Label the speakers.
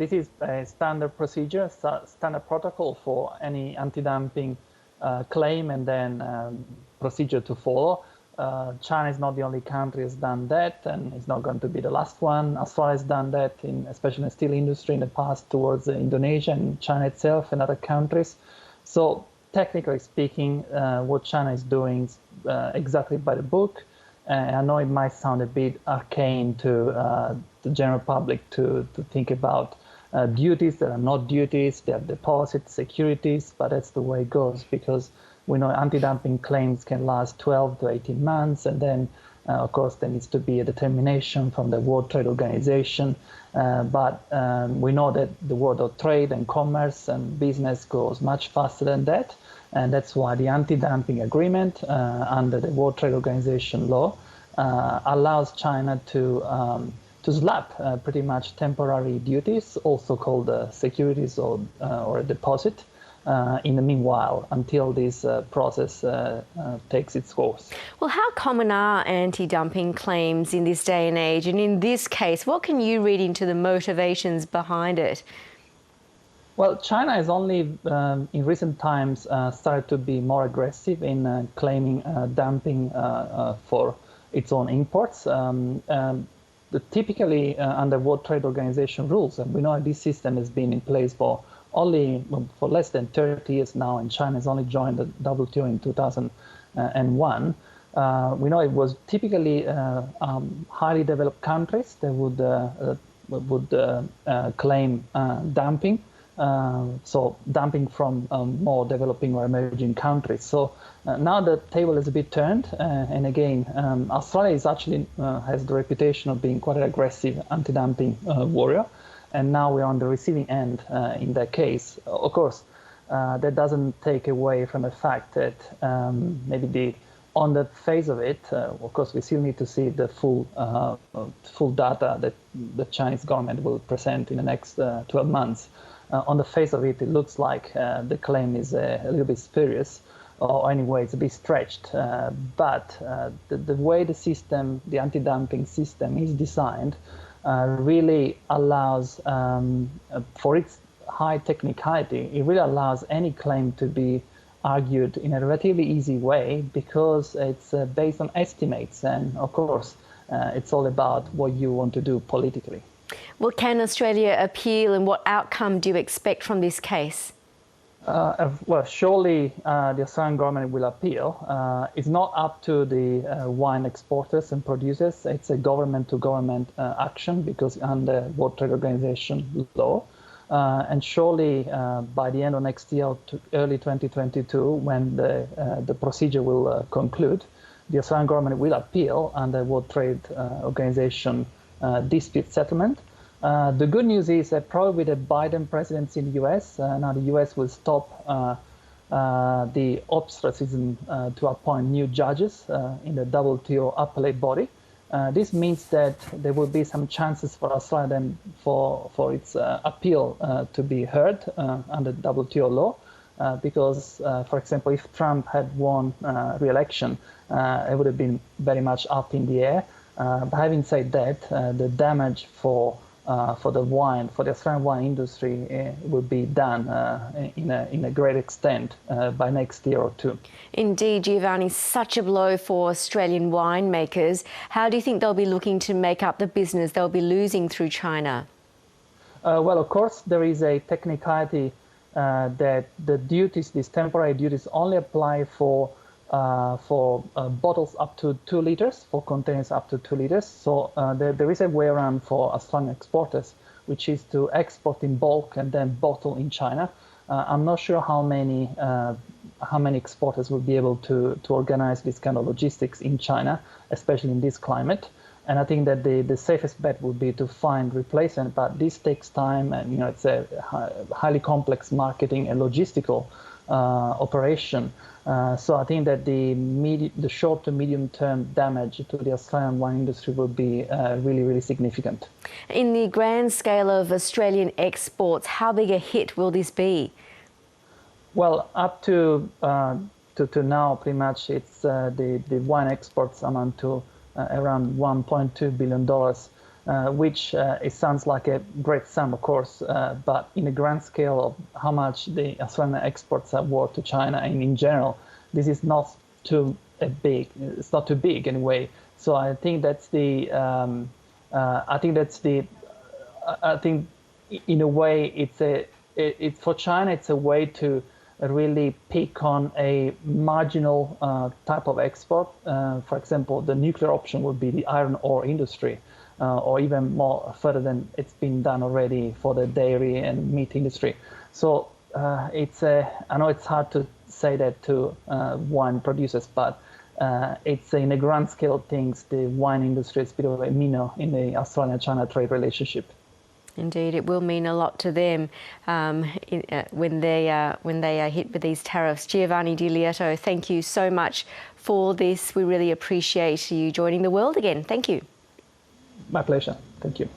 Speaker 1: this is a standard procedure, standard protocol for any anti-dumping claim, and then procedure to follow. China is not the only country that's done that, and it's not going to be the last one. Australia has done that, especially in the steel industry in the past, towards Indonesia and China itself and other countries. So technically speaking, what China is doing is exactly by the book. I know it might sound a bit arcane to the general public to think about duties that are not duties. They are deposits, securities, but that's the way it goes, because we know anti-dumping claims can last 12 to 18 months, and then, of course, there needs to be a determination from the World Trade Organization. But we know that the world of trade and commerce and business goes much faster than that, and that's why the anti-dumping agreement under the World Trade Organization law allows China to slap pretty much temporary duties, also called securities or a deposit, in the meanwhile, until this process takes its course.
Speaker 2: Well, how common are anti-dumping claims in this day and age? And in this case, what can you read into the motivations behind it?
Speaker 1: Well, China has only, in recent times, started to be more aggressive in claiming dumping for its own imports. Typically, under World Trade Organization rules, and we know this system has been in place for less than 30 years now, and China has only joined the WTO in 2001. We know it was typically highly developed countries that would claim dumping, so dumping from more developing or emerging countries. So now the table is a bit turned, and again, Australia is actually has the reputation of being quite an aggressive anti-dumping warrior. And now we're on the receiving end in that case. Of course, that doesn't take away from the fact that maybe on the face of it, of course, we still need to see the full data that the Chinese government will present in the next 12 months. On the face of it, it looks like the claim is a little bit spurious, or anyway, it's a bit stretched. But the way the system, the anti-dumping system, is designed, really allows, for its high technicality, it really allows any claim to be argued in a relatively easy way, because it's based on estimates. And of course, it's all about what you want to do politically.
Speaker 2: Well, can Australia appeal, and what outcome do you expect from this case?
Speaker 1: Well, surely the Australian government will appeal. It's not up to the wine exporters and producers. It's a government-to-government action, because under World Trade Organization law. And surely by the end of next year, to early 2022, when the procedure will conclude, the Australian government will appeal under World Trade Organization dispute settlement. The good news is that probably with the Biden presidency in the US, now the US will stop the ostracism to appoint new judges in the WTO appellate body. This means that there will be some chances for Australia then for its appeal to be heard under WTO law, because, for example, if Trump had won re-election, it would have been very much up in the air. But having said that, the damage for the Australian wine industry will be done in a great extent by next year or two.
Speaker 2: Indeed, Giovanni, such a blow for Australian winemakers. How do you think they'll be looking to make up the business they'll be losing through China?
Speaker 1: Well, of course, there is a technicality that the duties, these temporary duties, only apply for bottles up to 2 liters, for containers up to 2 liters. So there is a way around for Australian exporters, which is to export in bulk and then bottle in China. I'm not sure how many exporters will be able to organize this kind of logistics in China, especially in this climate. And I think that the safest bet would be to find replacement, but this takes time, and it's a highly complex marketing and logistical operation. So I think that the short to medium term damage to the Australian wine industry will be really, really significant.
Speaker 2: In the grand scale of Australian exports, how big a hit will this be?
Speaker 1: Well, up to now, pretty much, it's the wine exports amount to around $1.2 billion which it sounds like a great sum, of course, but in the grand scale of how much the Australian exports are worth to China, and in general, this is not too big. It's not too big anyway. So I think that's the. I think in a way it's for China. It's a way to really pick on a marginal type of export. For example, the nuclear option would be the iron ore industry, or even more further than it's been done already for the dairy and meat industry. So I know it's hard to say that to wine producers, but it's in the grand scale of things, the wine industry is a bit of a minnow in the Australia-China trade relationship.
Speaker 2: Indeed, it will mean a lot to them when they are hit with these tariffs. Giovanni Di Lieto, thank you so much for this. We really appreciate you joining The World again. Thank you.
Speaker 1: My pleasure. Thank you.